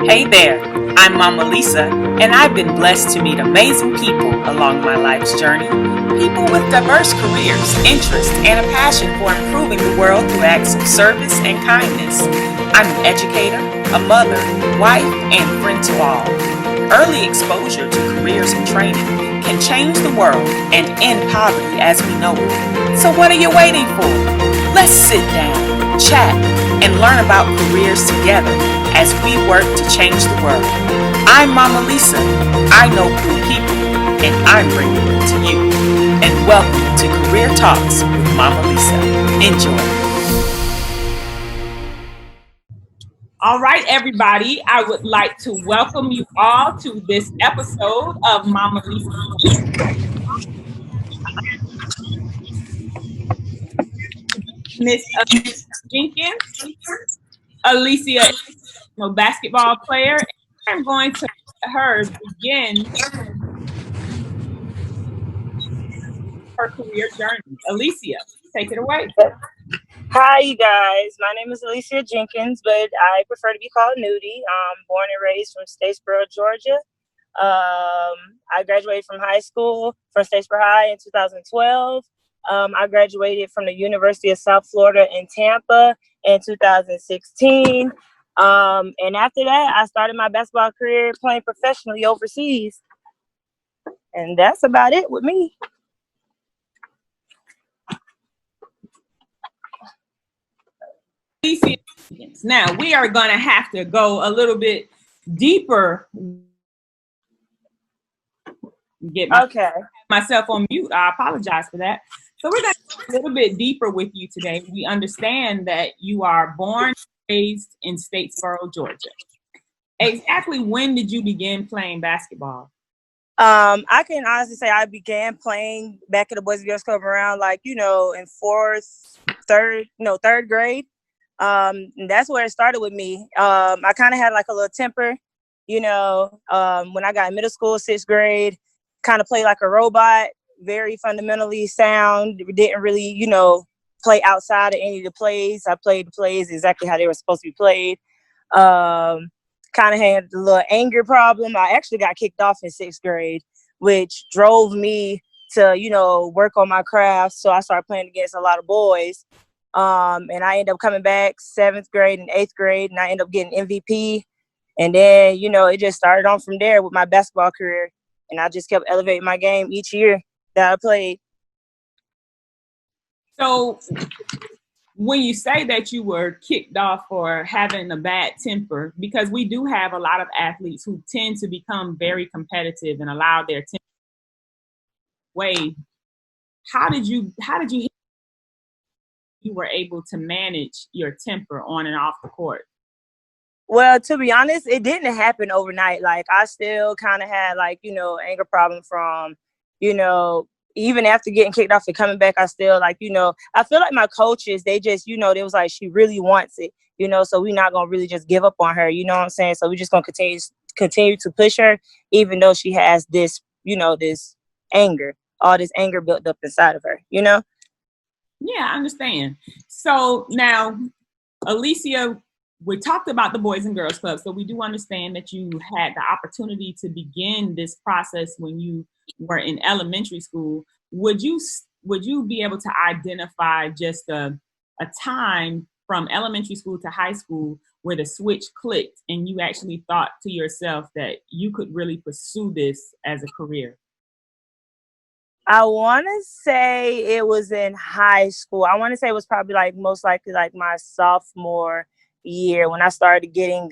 Hey there, I'm MamaLisa, and I've been blessed to meet amazing people along my life's journey. People with diverse careers, interests, and a passion for improving the world through acts of service and kindness. I'm an educator, a mother, wife, and friend to all. Early exposure to careers and training can change the world and end poverty as we know it. So what are you waiting for? Let's sit down, chat, and learn about careers together as we work to change the world. I'm MamaLisa. I know cool people, and I'm bringing them to you. And welcome to Career Talks with MamaLisa. Enjoy. All right, everybody, I would like to welcome you all to this episode of MamaLisa. Miss Jenkins, Alisia, basketball player. I'm going to let her begin her career journey. Alisia, take it away. Hi, you guys. My name is Alisia Jenkins, but I prefer to be called Nudie. I'm born and raised from Statesboro, Georgia. I graduated from high school from Statesboro High in 2012. I graduated from the University of South Florida in Tampa in 2016. And after that, I started my basketball career playing professionally overseas. And that's about it with me. Now, we are going to have to go a little bit deeper. Get myself on mute. I apologize for that. So we're going to go a little bit deeper with you today. We understand that you are born and raised in Statesboro, Georgia. Exactly when did you begin playing basketball? I can honestly say I began playing back at the Boys and Girls Club around in third grade. That's where it started with me. I kind of had like a little temper, when I got in middle school, 6th grade, kind of played like a robot, very fundamentally sound, didn't really, play outside of any of the plays. I played the plays exactly how they were supposed to be played. Kind of had a little anger problem. I actually got kicked off in 6th grade, which drove me to, work on my craft. So I started playing against a lot of boys. And I ended up coming back 7th grade and 8th grade, and I ended up getting MVP. And then, it just started on from there with my basketball career. And I just kept elevating my game each year that I played. So when you say that you were kicked off for having a bad temper, because we do have a lot of athletes who tend to become very competitive and allow their temper way. How did you were able to manage your temper on and off the court? Well, to be honest, it didn't happen overnight. Like, I still kind of had anger problem from, even after getting kicked off and coming back, I still I feel like my coaches, they just, they was like, she really wants it, so we're not going to really just give up on her. You know what I'm saying? So we're just going to continue to push her, even though she has this, this anger, all this anger built up inside of her, Yeah, I understand. So now, Alisia, we talked about the Boys and Girls Club, so we do understand that you had the opportunity to begin this process when you were in elementary school. Would you be able to identify just a time from elementary school to high school where the switch clicked and you actually thought to yourself that you could really pursue this as a career? I want to say it was in high school. I want to say it was probably most likely my sophomore year when I started getting,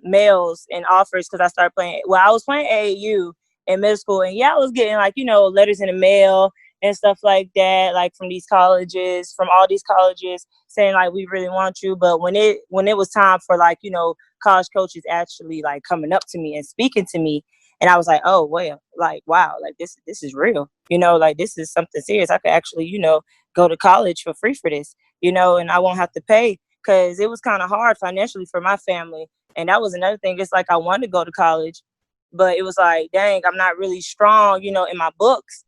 mails and offers, because I started playing. Well, I was playing AAU in middle school, and I was getting letters in the mail and stuff like that, from these colleges, from all these colleges, saying we really want you. But when it was time for college coaches actually coming up to me and speaking to me, and I was like, oh well, wow, this is real, this is something serious. I could actually go to college for free for this, and I won't have to pay, because it was kind of hard financially for my family. And that was another thing. It's I wanted to go to college, but it was dang, I'm not really strong, in my books,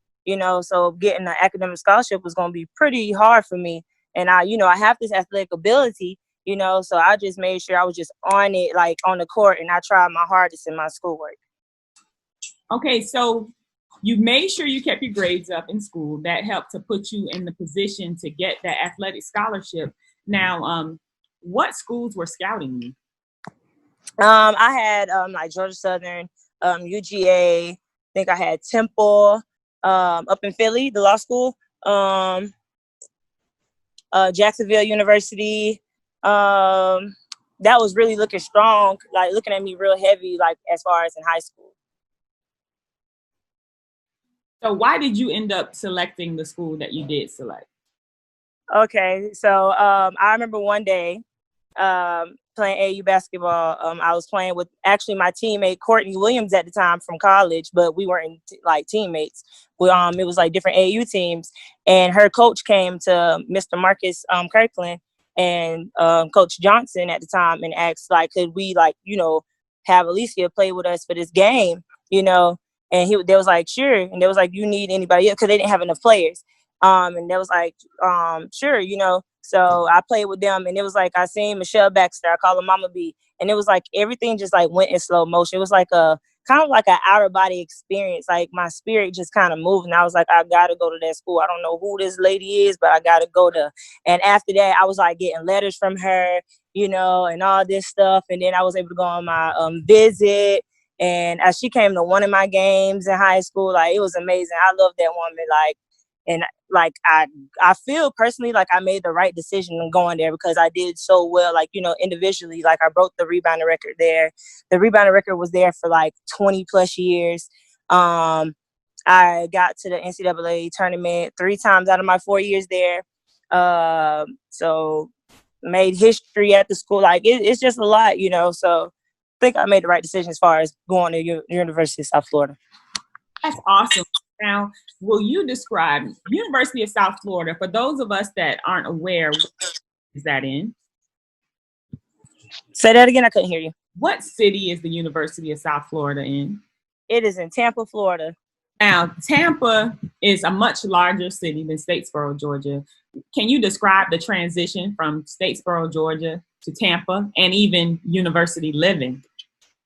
so getting an academic scholarship was going to be pretty hard for me. And I have this athletic ability, you know, so I just made sure I was just on it, like on the court, and I tried my hardest in my schoolwork. Okay, so you made sure you kept your grades up in school. That helped to put you in the position to get that athletic scholarship. Now, what schools were scouting you? I had like Georgia Southern, UGA. I think I had Temple, up in Philly, the law school. Jacksonville University. That was really looking strong, like looking at me real heavy, like as far as in high school. So why did you end up selecting the school that you did select? Okay, so I remember one day playing AU basketball. I was playing with actually my teammate Courtney Williams at the time from college, but we weren't like teammates. It was like different AU teams, and her coach came to Mr. Marcus Kirkland and Coach Johnson at the time and asked like, could we like have Alisia play with us for this game, And they was like, sure, and they was like, you need anybody else because they didn't have enough players. And they was like, sure, So I played with them, and it was like I seen Michelle Baxter. I call her Mama B, and it was like everything just like went in slow motion. It was like a kind of like an outer body experience. Like my spirit just kind of moved, and I was like, I gotta go to that school. I don't know who this lady is, but I gotta go to. And after that, I was like getting letters from her, and all this stuff. And then I was able to go on my visit. And as she came to one of my games in high school, like it was amazing. I love that woman, and like I feel personally like I made the right decision in going there because I did so well, like individually. Like I broke the rebounding record there. The rebounding record was there for like 20 plus years. I got to the NCAA tournament 3 times out of my 4 years there. So made history at the school. Like it's just a lot, So I think I made the right decision as far as going to University of South Florida. That's awesome. Now, will you describe University of South Florida for those of us that aren't aware? What is that in? Say that again. I couldn't hear you. What city is the University of South Florida in? It is in Tampa, Florida. Now, Tampa is a much larger city than Statesboro, Georgia. Can you describe the transition from Statesboro, Georgia to Tampa and even university living?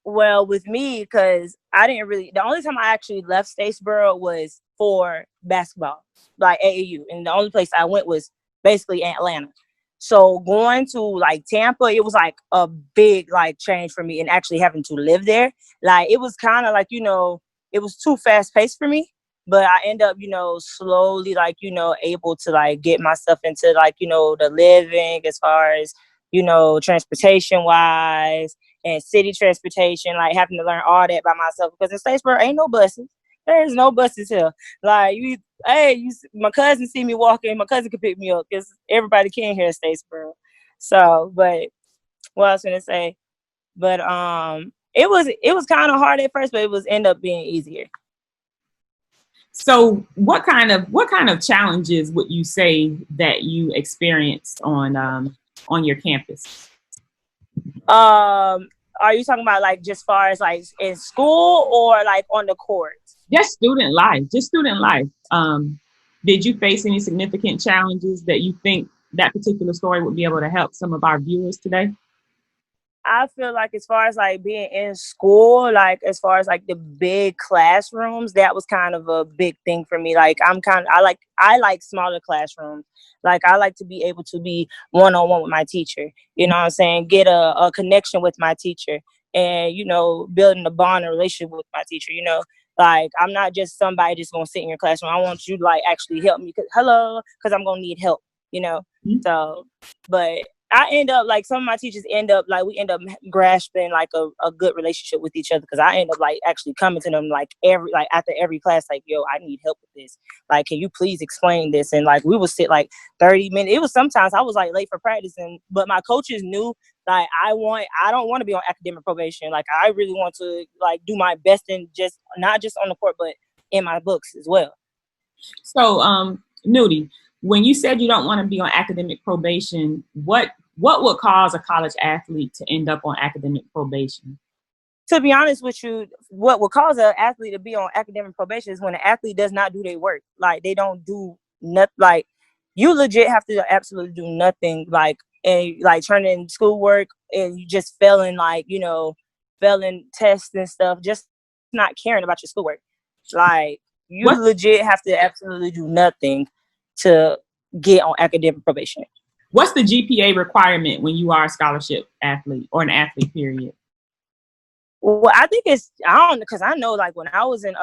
Well, with me, because the only time I actually left Statesboro was for basketball, like AAU. And the only place I went was basically Atlanta. So going to like Tampa, it was like a big like change for me, and actually having to live there. Like it was kind of like, it was too fast paced for me. But I end up, slowly like, able to like get myself into like, the living as far as, transportation wise and city transportation, like having to learn all that by myself because in Statesboro ain't no buses. There is no buses here. Like my cousin see me walking, my cousin could pick me up because everybody can here in Statesboro. So, but what I was gonna say, but it was kind of hard at first, but it was end up being easier. So what kind of challenges would you say that you experienced on your campus? Are you talking about like just far as like in school or like on the court? Just student life. Did you face any significant challenges that you think that particular story would be able to help some of our viewers today? I feel like as far as like being in school, like as far as like the big classrooms, that was kind of a big thing for me. Like I like smaller classrooms. Like I like to be able to be one-on-one with my teacher, you know what I'm saying? Get a connection with my teacher and, building a bond and relationship with my teacher, Like I'm not just somebody just gonna sit in your classroom. I want you to like actually help me because I'm gonna need help, Mm-hmm. So, but I end up like some of my teachers we end up grasping like a good relationship with each other because I end up like actually coming to them like after every class, like, yo, I need help with this. Like, can you please explain this? And like we would sit like 30 minutes. It was sometimes I was like late for practice, but my coaches knew like I don't want to be on academic probation. Like I really want to like do my best and just not just on the court but in my books as well. So, Nudie, when you said you don't want to be on academic probation, what would cause a college athlete to end up on academic probation? To be honest with you, what would cause an athlete to be on academic probation is when an athlete does not do their work. Like they don't do nothing. Like you legit have to absolutely do nothing like and like turning in schoolwork and you just failing, like, failing tests and stuff, just not caring about your schoolwork. Like, you What legit have to absolutely do nothing to get on academic probation. What's the GPA requirement when you are a scholarship athlete or an athlete, period? Well, I think I don't, because I know, like, when I was in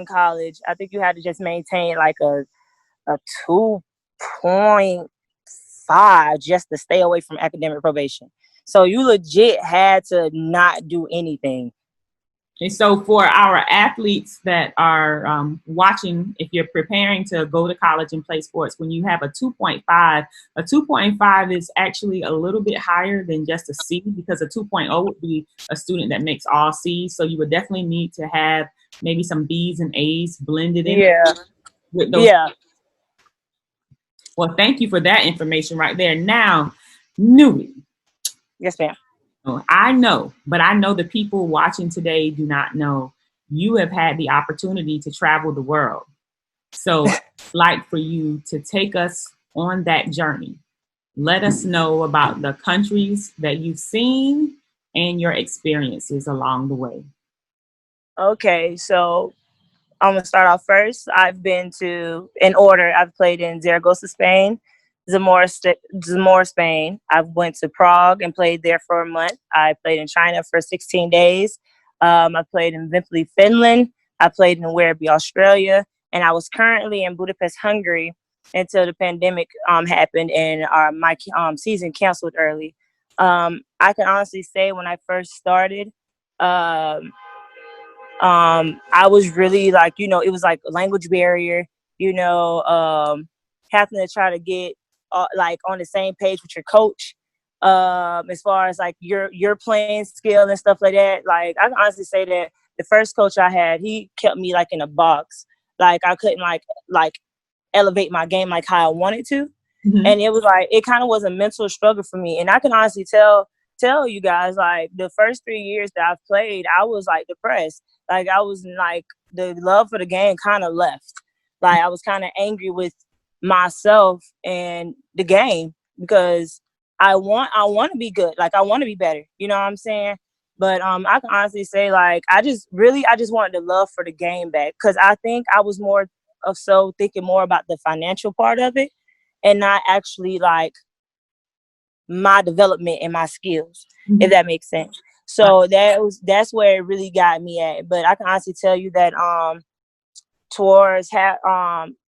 college, I think you had to just maintain like a 2.5 just to stay away from academic probation. So you legit had to not do anything. And so for our athletes that are watching, if you're preparing to go to college and play sports, when you have a 2.5 is actually a little bit higher than just a C, because a 2.0 would be a student that makes all C's. So you would definitely need to have maybe some B's and A's blended in. Yeah. With those. Yeah. Well, thank you for that information right there. Now, Newey. Yes, ma'am. I know, but I know the people watching today do not know. You have had the opportunity to travel the world. So I'd like for you to take us on that journey. Let us know about the countries that you've seen and your experiences along the way. Okay, so I'm gonna start off first. I've been to, in order, I've played in Zaragoza, Spain, Zamora, Spain. I went to Prague and played there for a month. I played in China for 16 days. I played in Vimpoli, Finland. I played in Werribee, Australia, and I was currently in Budapest, Hungary, until the pandemic happened and my season canceled early. I can honestly say when I first started, I was really like, it was like a language barrier, having to try to get like on the same page with your coach, as far as like your playing skill and stuff like that. Like, I can honestly say that the first coach I had, he kept me like in a box. Like, I couldn't like elevate my game like how I wanted to. Mm-hmm. And it was like, it kind of was a mental struggle for me. And I can honestly tell you guys, like, the first 3 years that I've played, I was like depressed. Like, I was like, the love for the game kind of left. Like, I was kind of angry with myself and the game, because I want to be good. Like, I want to be better. You know what I'm saying? But I can honestly say, like, I just wanted the love for the game back, because I think I was more of so thinking more about the financial part of it and not actually like my development and my skills, Mm-hmm. if that makes sense. So that's where it really got me at. But I can honestly tell you that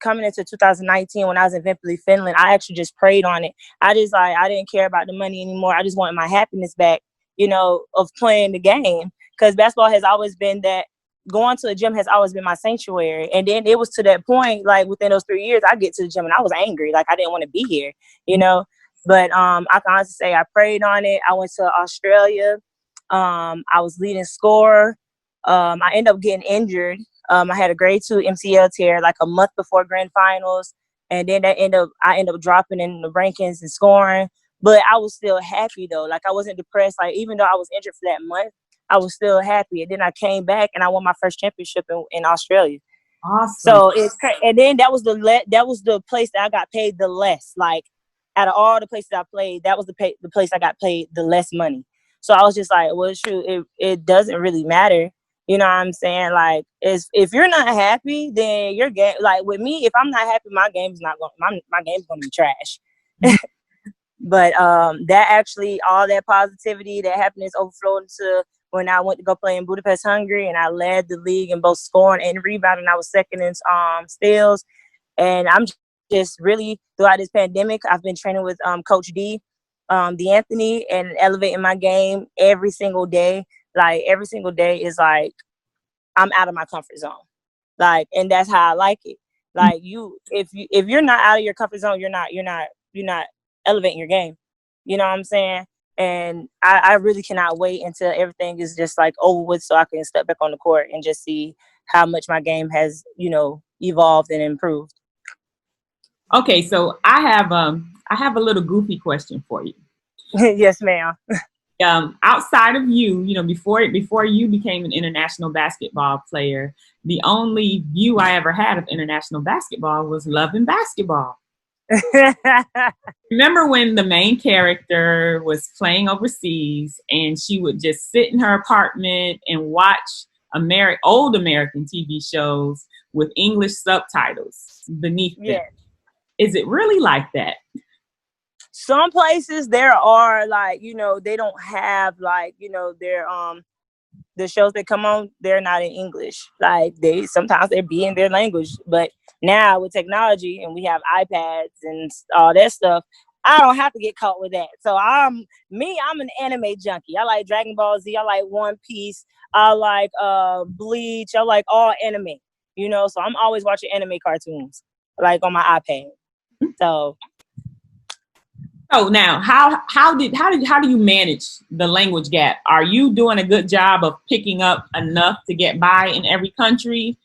coming into 2019, when I was in Vimpoli, Finland, I actually just prayed on it. I didn't care about the money anymore. I just wanted my happiness back, of playing the game, because basketball has always been that. Going to the gym has always been my sanctuary. And then it was to that point, like within those 3 years, I get to the gym and I was angry. Like, I didn't want to be here, But I can honestly say I prayed on it. I went to Australia. I was leading scorer. I ended up getting injured. I had a grade 2 MCL tear like a month before grand finals. And then I ended up dropping in the rankings and scoring. But I was still happy though. Like, I wasn't depressed. Like, even though I was injured for that month, I was still happy. And then I came back and I won my first championship in Australia. Awesome. So and then that was the place that I got paid the less. Like, out of all the places I played, that was the place I got paid the less money. So I was just like, well, it's true. It doesn't really matter. You know what I'm saying? Like, if you're not happy, then your game, like with me, if I'm not happy, my game's gonna be trash. But that actually, all that positivity, that happiness overflowed into when I went to go play in Budapest, Hungary, and I led the league in both scoring and rebounding. I was second in steals. And I'm just really, throughout this pandemic, I've been training with Coach D, Anthony, and elevating my game every single day. Like, every single day is like I'm out of my comfort zone. Like, and that's how I like it. Like, if you're not out of your comfort zone, you're not elevating your game. You know what I'm saying? And I really cannot wait until everything is just like over with, so I can step back on the court and just see how much my game has, evolved and improved. Okay, so I have a little goofy question for you. Yes, ma'am. Outside of you, before you became an international basketball player, the only view I ever had of international basketball was Love and Basketball. Remember when the main character was playing overseas and she would just sit in her apartment and watch old American TV shows with English subtitles beneath them? Yeah. Is it really like that? Some places there are like, they don't have like, their the shows that come on, they're not in English. Like sometimes they're be in their language. But now with technology and we have iPads and all that stuff, I don't have to get caught with that. So I'm an anime junkie. I like Dragon Ball Z. I like One Piece. I like Bleach. I like all anime. So I'm always watching anime cartoons like on my iPad. So now how do you manage the language gap? Are you doing a good job of picking up enough to get by in every country?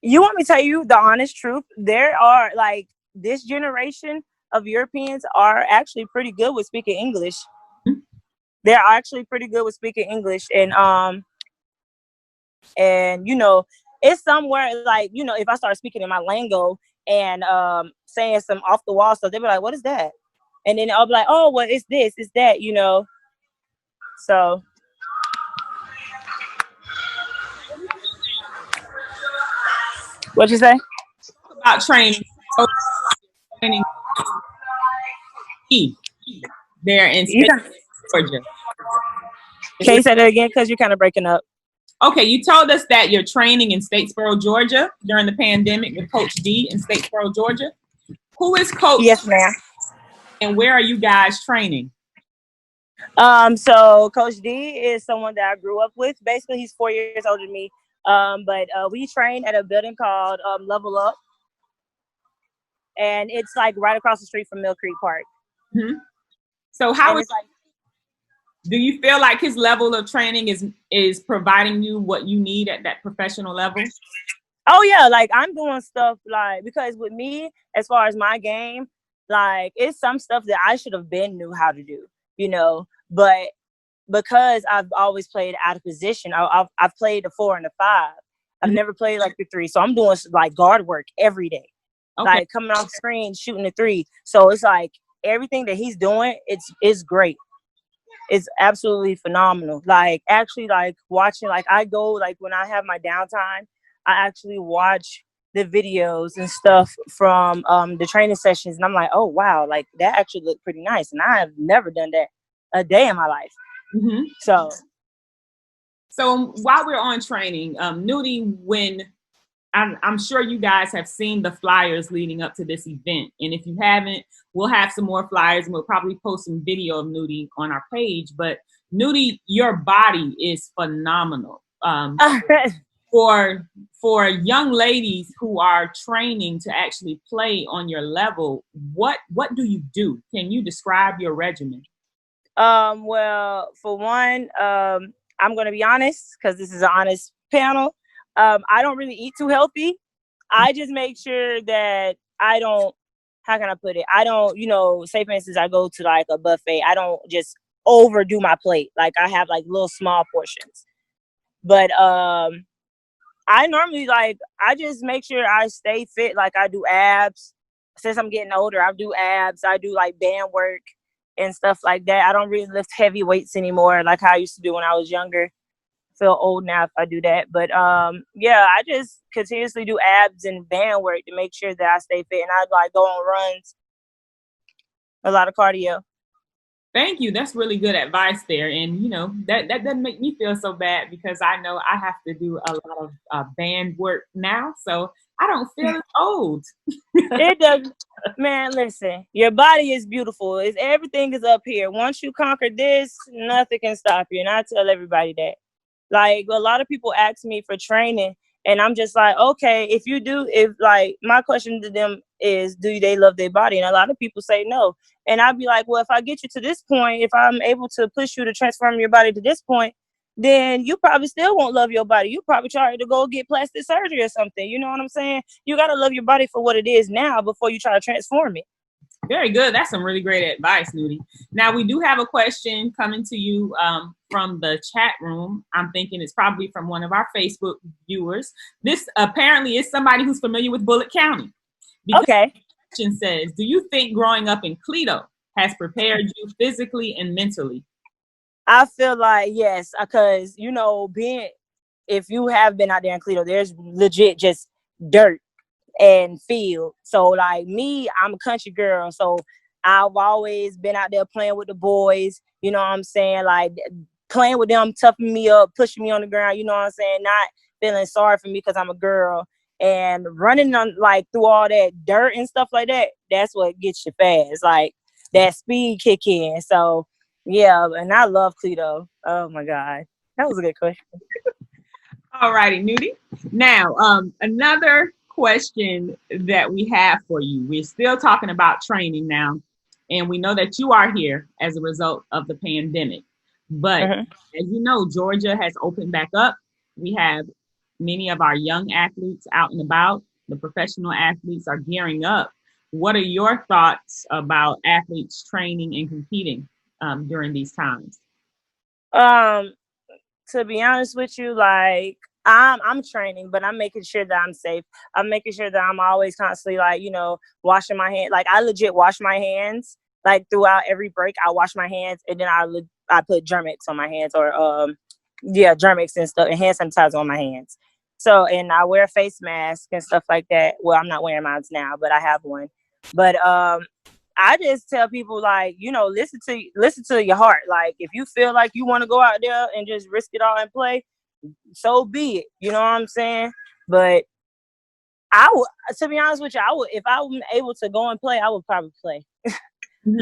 You want me to tell you the honest truth? There are like this generation of Europeans are actually pretty good with speaking English. Mm-hmm. They're actually pretty good with speaking English, and it's somewhere like, if I start speaking in my lingo and saying some off the wall stuff, they'll be like, "What is that?" And then I'll be like, "Oh, well, it's this, it's that," So what'd you say? About training there in Georgia. Can you say that again? Because you're kind of breaking up. Okay, you told us that you're training in Statesboro, Georgia during the pandemic with Coach D in Statesboro, Georgia. Who is Coach? Yes, ma'am. And where are you guys training? So Coach D is someone that I grew up with. Basically, he's 4 years older than me. But we train at a building called Level Up. And it's like right across the street from Mill Creek Park. Mm-hmm. So do you feel like his level of training is providing you what you need at that professional level? Oh yeah, like I'm doing stuff like, because with me, as far as my game, like it's some stuff that I should have been knew how to do, but because I've always played out of position, I've played the 4 and the 5. I've never played like the 3. So I'm doing like guard work every day. Okay. Like coming off screen, shooting the 3. So it's like everything that he's doing, it's great. It's absolutely phenomenal. Like actually like watching, like I go, like when I have my downtime, I actually watch the videos and stuff from the training sessions. And I'm like, oh, wow, like that actually looked pretty nice. And I have never done that a day in my life. Mm-hmm. So while we're on training, Nudie, when I'm sure you guys have seen the flyers leading up to this event. And if you haven't, we'll have some more flyers and we'll probably post some video of Nudie on our page. But Nudie, your body is phenomenal. For young ladies who are training to actually play on your level, what do you do? Can you describe your regimen? Well, for one, I'm going to be honest, because this is an honest panel. I don't really eat too healthy. I just make sure that I don't, how can I put it? I don't, say for instance, I go to like a buffet. I don't just overdo my plate. Like I have like little small portions. But I normally I just make sure I stay fit. Like I do abs. Since I'm getting older, I do abs. I do like band work and stuff like that. I don't really lift heavy weights anymore like how I used to do when I was younger. Feel old now if I do that, but yeah, I just continuously do abs and band work to make sure that I stay fit, and I like go on runs, a lot of cardio. Thank you. That's really good advice there, and that doesn't make me feel so bad because I know I have to do a lot of band work now, so I don't feel old. It does, man. Listen, your body is beautiful. Everything is up here. Once you conquer this, nothing can stop you, and I tell everybody that. Like a lot of people ask me for training and I'm just like, okay, if like my question to them is, do they love their body? And a lot of people say no. And I'd be like, well, if I get you to this point, if I'm able to push you to transform your body to this point, then you probably still won't love your body. You probably try to go get plastic surgery or something. You know what I'm saying? You got to love your body for what it is now before you try to transform it. Very good. That's some really great advice, Nudie. Now, we do have a question coming to you from the chat room. I'm thinking it's probably from one of our Facebook viewers. This apparently is somebody who's familiar with Bullitt County. Okay. Question says, do you think growing up in Cleto has prepared you physically and mentally? I feel like yes, because if you have been out there in Cleto, there's legit just dirt and field. So like me, I'm a country girl, so I've always been out there playing with the boys. You know what I'm saying? Like playing with them, toughing me up, pushing me on the ground. You know what I'm saying? Not feeling sorry for me because I'm a girl and running on like through all that dirt and stuff like that. That's what gets you fast. Like that speed kick in. So yeah, and I love Cleto. Oh my God, that was a good question. All righty, Nudie. Now, another question that we have for you. We're still talking about training now, and we know that you are here as a result of the pandemic. But as you know, Georgia has opened back up. We have many of our young athletes out and about. The professional athletes are gearing up. What are your thoughts about athletes training and competing during these times? To be honest with you, like I'm training, but I'm making sure that I'm safe. I'm making sure that I'm always constantly like, washing my hands. Like I legit wash my hands like throughout every break. I wash my hands and then I put Germix on my hands or Germix and stuff and hand sanitizer on my hands. So and I wear a face mask and stuff like that. Well, I'm not wearing mine now, but I have one. But I just tell people like, listen to your heart. Like if you feel like you want to go out there and just risk it all and play, so be it. You know what I'm saying? But I would, to be honest with you, I would if I was able to go and play, I would probably play.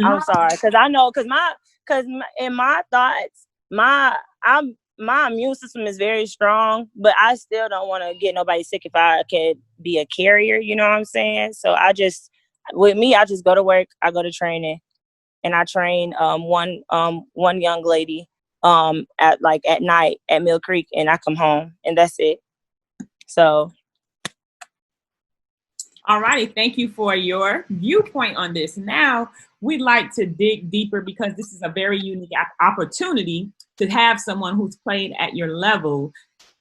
I'm sorry, because I know, because in my thoughts, my immune system is very strong, but I still don't want to get nobody sick if I could be a carrier. You know what I'm saying? So with me, I just go to work, I go to training, and I train one young lady at night at Mill Creek, and I come home, and that's it. So. All righty. Thank you for your viewpoint on this. Now, we'd like to dig deeper because this is a very unique opportunity to have someone who's played at your level.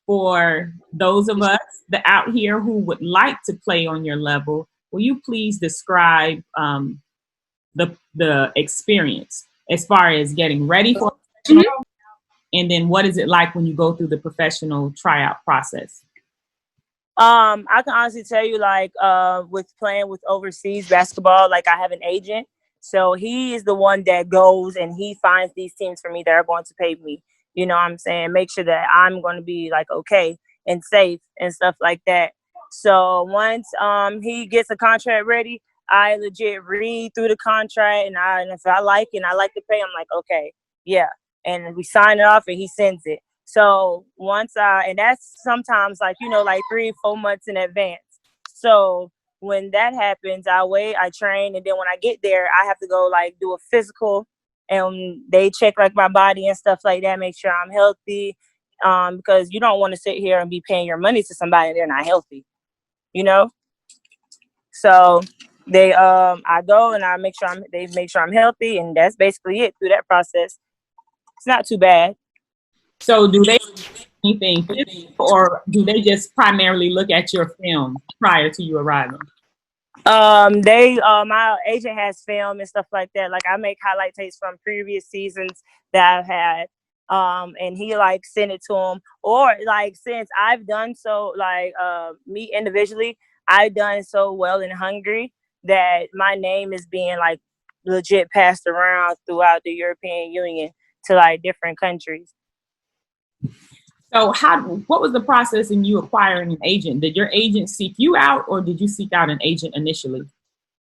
For those of us that out here who would like to play on your level, will you please describe the experience as far as getting ready for professional, and then what is it like when you go through the professional tryout process? I can honestly tell you, like, with playing with overseas basketball, like I have an agent. So he is the one that goes and he finds these teams for me that are going to pay me. You know what I'm saying? Make sure that I'm going to be like okay and safe and stuff like that. So once he gets a contract ready, I legit read through the contract and if I like it and I like to pay, I'm like, okay, yeah. And we sign it off and he sends it. So and that's sometimes like, like 3-4 months in advance. So when that happens, I train. And then when I get there, I have to go like do a physical and they check like my body and stuff like that, make sure I'm healthy. Because you don't want to sit here and be paying your money to somebody and they're not healthy, you know? So I go and they make sure I'm healthy. And that's basically it through that process. It's not too bad. So do they anything physical, or do they just primarily look at your film prior to you arriving? My agent has film and stuff like that. Like I make highlight tapes from previous seasons that I've had. And he like sent it to him, or like since I've done so, like me individually, I've done so well in Hungary that my name is being like legit passed around throughout the European Union to like different countries. So what was the process in you acquiring an agent? Did your agent seek you out or did you seek out an agent initially?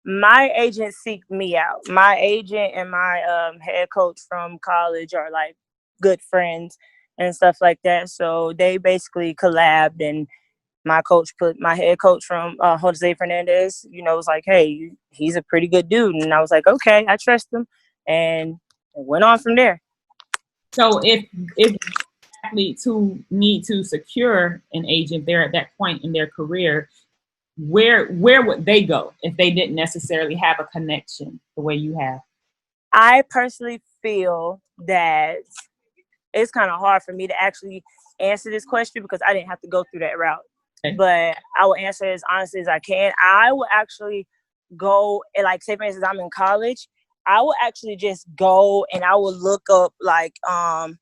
My agent seeked me out. My agent and my head coach from college are like good friends and stuff like that. So they basically collabed and my head coach from Jose Fernandez, was like, hey, he's a pretty good dude. And I was like, okay, I trust him. And it went on from there. So if athletes who need to secure an agent, they're at that point in their career, where would they go if they didn't necessarily have a connection the way you have? I personally feel that it's kind of hard for me to actually answer this question because I didn't have to go through that route. Okay. But I will answer as honestly as I can. I will actually go and like, say for instance, I'm in college, I will actually just go and I will look up like on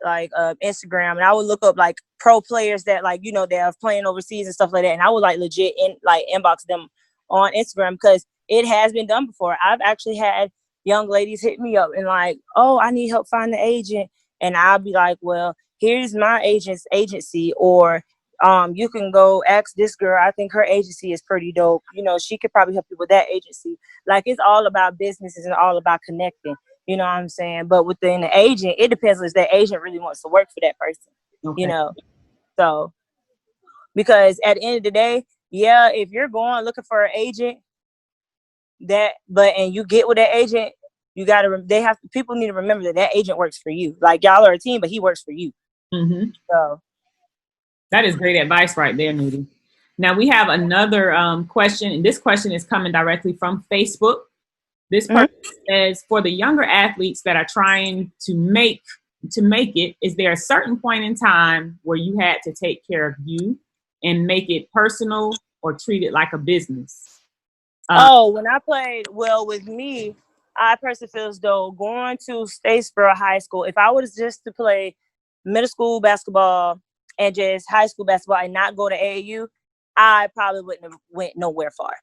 like Instagram, and I would look up like pro players that like, you know, they are playing overseas and stuff like that, and I would like legit inbox them on Instagram, because it has been done before. I've actually had young ladies hit me up and like, oh, I need help finding an agent, and I'll be like, well, here's my agent's agency, or you can go ask this girl, I think her agency is pretty dope, you know, she could probably help you with that agency. Like, it's all about businesses and all about connecting. You know what I'm saying? But within the agent, it depends if that agent really wants to work for that person. Okay. You know? So, because at the end of the day, yeah, if you're going looking for an agent and you get with that agent, you gotta, people need to remember that agent works for you. Like, y'all are a team, but he works for you. Mm-hmm. So. That is great advice right there, Nudie. Now we have another question, and this question is coming directly from Facebook. This person says, for the younger athletes that are trying to make it, is there a certain point in time where you had to take care of you and make it personal or treat it like a business? When I played, well, with me, I personally feel as though going to Statesboro High School, if I was just to play middle school basketball and just high school basketball and not go to AAU, I probably wouldn't have went nowhere far,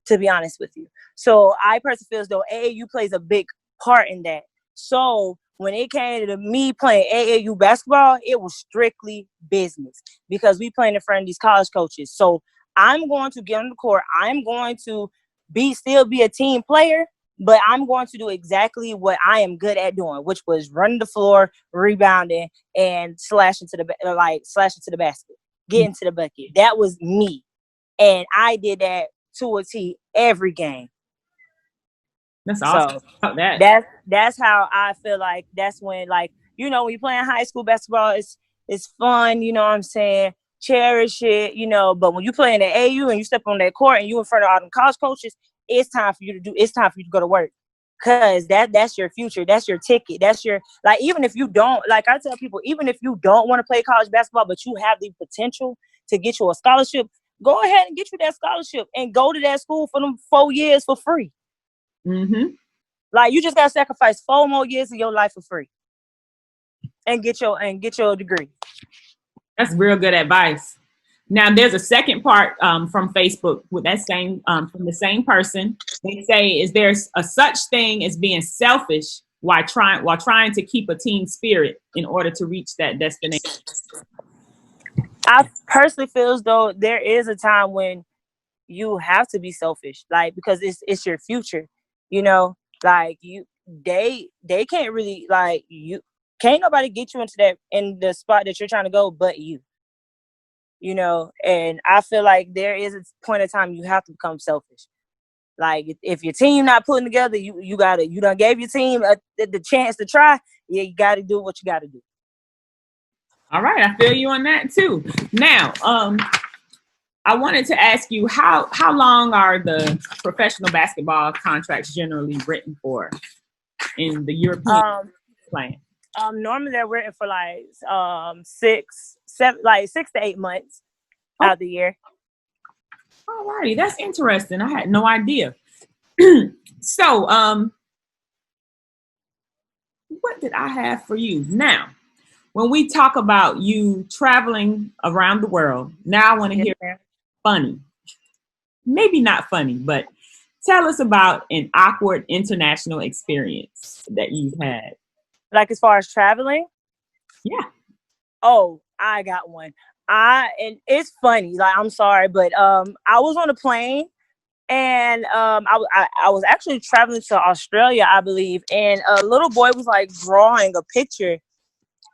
to be honest with you. So I personally feel as though AAU plays a big part in that. So when it came to me playing AAU basketball, it was strictly business, because we playing in front of these college coaches. So I'm going to get on the court. I'm going to still be a team player, but I'm going to do exactly what I am good at doing, which was running the floor, rebounding, and slashing to the basket, getting to the bucket. That was me. And I did that to a T every game. That's awesome. So that's how I feel like that's when, like, you know, when you're playing high school basketball, it's fun, you know what I'm saying? Cherish it, you know, but when you play in the AU and you step on that court and you in front of all them college coaches, it's time for you to go to work. Cause that's your future. That's your ticket. That's your, like, even if you don't, like I tell people, even if you don't want to play college basketball, but you have the potential to get you a scholarship, go ahead and get you that scholarship and go to that school for them 4 years for free. Mm-hmm. Like, you just gotta sacrifice 4 more years of your life for free and get your degree. That's real good advice. Now, there's a second part from Facebook with that same from the same person. They say, is there a such thing as being selfish while trying to keep a team spirit in order to reach that destination? I personally feel as though there is a time when you have to be selfish, like, because it's your future, you know, like they can't really, like, you can't nobody get you in the spot that you're trying to go but you know. And I feel like there is a point in time you have to become selfish. Like, if your team not putting together, you done gave your team the chance to try. Yeah, you got to do what you got to do. All right, I feel you on that too. Now, I wanted to ask you, how long are the professional basketball contracts generally written for in the European plan? Normally they're written for like 6 to 8 months out of the year. All righty, that's interesting. I had no idea. So, what did I have for you? Now, when we talk about you traveling around the world, now I want to hear funny. Maybe not funny, but tell us about an awkward international experience that you've had. Like, as far as traveling? Yeah. Oh, I got one. And it's funny. Like, I'm sorry, but I was on a plane, and I was actually traveling to Australia, I believe, and a little boy was like drawing a picture,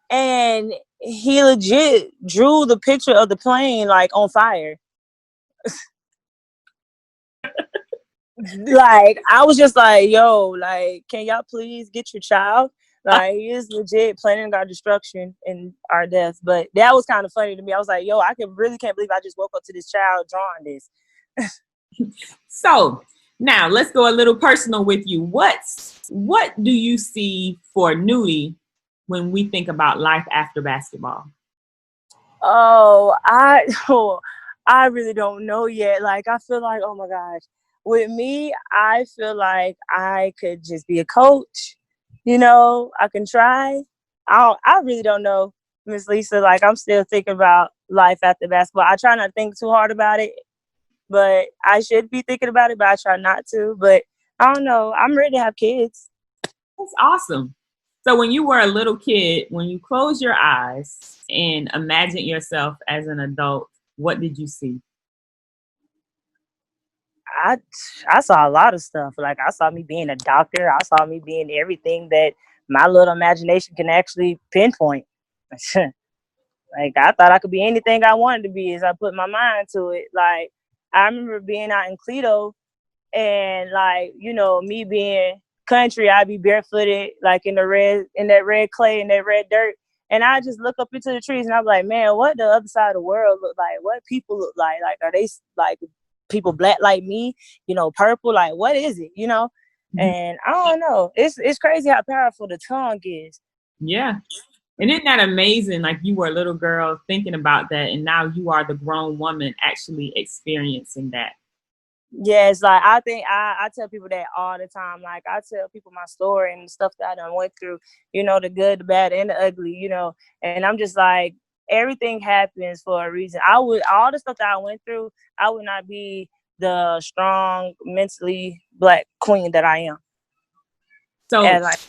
and he legit drew the picture of the plane like on fire. Like, I was just like, yo, like, can y'all please get your child? Like, he is legit planning our destruction and our death. But that was kind of funny to me. I was like, yo, I really can't believe I just woke up to this child drawing this. So now let's go a little personal with you. What do you see for Nudie when we think about life after basketball? Oh, I really don't know yet. Like, I feel like, oh my gosh, with me, I feel like I could just be a coach. You know, I can try. I really don't know, Miss Lisa. Like, I'm still thinking about life after basketball. I try not to think too hard about it, but I should be thinking about it, but I try not to. But I don't know. I'm ready to have kids. That's awesome. So when you were a little kid, when you closed your eyes and imagined yourself as an adult, what did you see? I I saw a lot of stuff. Like, I saw me being a doctor. I saw me being everything that my little imagination can actually pinpoint. Like, I thought I could be anything I wanted to be as I put my mind to it. Like, I remember being out in Cleto and, like, you know, me being country, I'd be barefooted, like in that red clay and that red dirt. And I just look up into the trees and I'm like, man, what the other side of the world look like? What people look like? Like, are they like people black like me? You know, purple? Like, what is it? You know? Mhm. And I don't know. It's crazy how powerful the tongue is. Yeah. And isn't that amazing? Like you were a little girl thinking about that, and now you are the grown woman actually experiencing that. Yes, like I think I tell people that all the time. Like, I tell people my story and the stuff that I done went through, you know, the good, the bad, and the ugly, you know. And I'm just like, everything happens for a reason. I would all the stuff that I went through, I would not be the strong, mentally black queen that I am. So And like,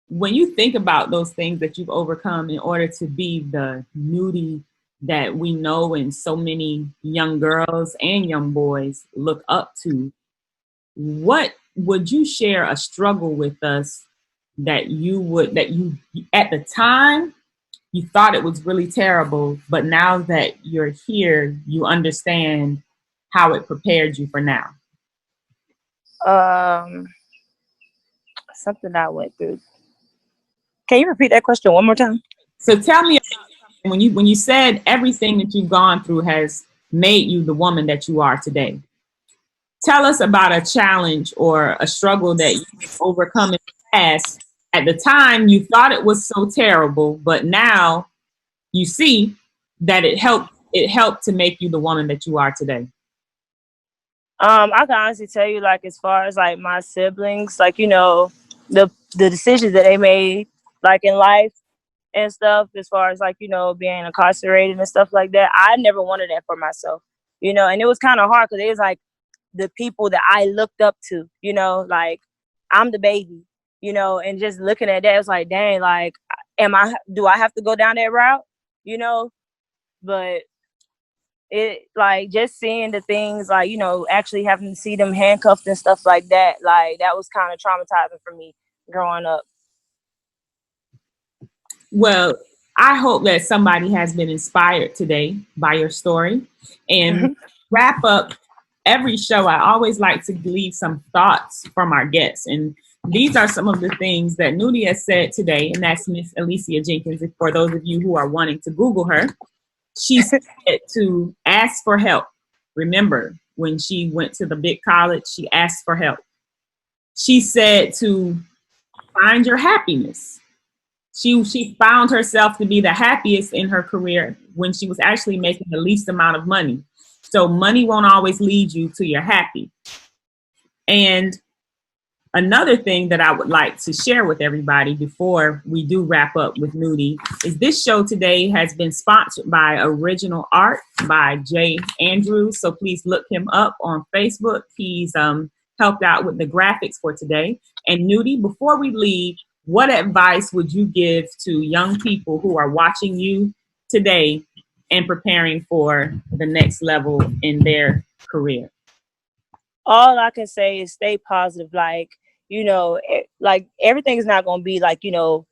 when you think about those things that you've overcome in order to be the nudie that we know and so many young girls and young boys look up to, what would you share a struggle with us that you at the time you thought it was really terrible, but now that you're here, you understand how it prepared you for now? um, something that I went through. Can you repeat that question one more time? So tell me, when you said everything that you've gone through has made you the woman that you are today. Tell us about a challenge or a struggle that you overcome in the past. At the time, you thought it was so terrible, but now you see that it helped to make you the woman that you are today. I can honestly tell you, like, as far as like my siblings, like, you know, the decisions that they made, like, in life and stuff, as far as, like, you know, being incarcerated and stuff like that, I never wanted that for myself, you know. And it was kind of hard because it was like the people that I looked up to, you know, like, I'm the baby, you know. And just looking at that, it was like, dang, like, do I have to go down that route, you know? But it, like, just seeing the things, like, you know, actually having to see them handcuffed and stuff like that, like, that was kind of traumatizing for me growing up. Well, I hope that somebody has been inspired today by your story. And wrap up every show, I always like to leave some thoughts from our guests. And these are some of the things that Nudie has said today, and that's Miss Alisia Jenkins. For those of you who are wanting to Google her, she said to ask for help. Remember, when she went to the big college, she asked for help. She said to find your happiness. She found herself to be the happiest in her career when she was actually making the least amount of money. So money won't always lead you to your happy. And another thing that I would like to share with everybody before we do wrap up with Nudie is this show today has been sponsored by Original Art by Jay Andrews. So please look him up on Facebook. He's helped out with the graphics for today. And Nudie, before we leave, what advice would you give to young people who are watching you today and preparing for the next level in their career? All I can say is stay positive. Like, you know, like, everything is not going to be like, you know,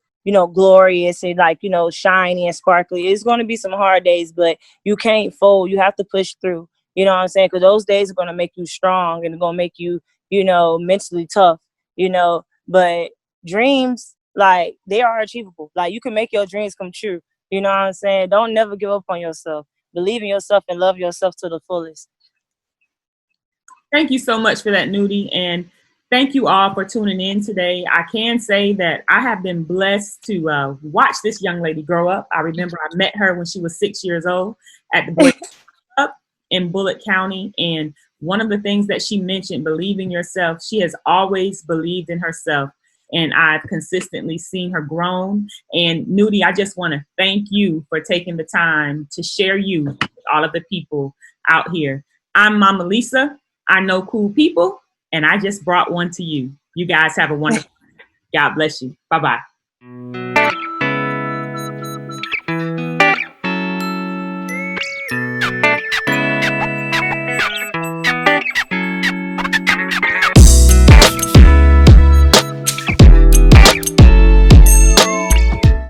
glorious and, like, you know, shiny and sparkly. It's going to be some hard days, but you can't fold. You have to push through. You know what I'm saying? Because those days are going to make you strong and going to make you, you know, mentally tough, you know. But dreams, like, they are achievable. Like, you can make your dreams come true. You know what I'm saying? Don't never give up on yourself. Believe in yourself and love yourself to the fullest. Thank you so much for that, Nudie. And thank you all for tuning in today. I can say that I have been blessed to watch this young lady grow up. I remember I met her when she was 6 years old at the Boys Club in Bullitt County. And one of the things that she mentioned, believe in yourself. She has always believed in herself, and I've consistently seen her grown. And Nudie, I just want to thank you for taking the time to share you with all of the people out here. I'm MamaLisa. I know cool people, and I just brought one to you. You guys have a wonderful God bless you. Bye-bye.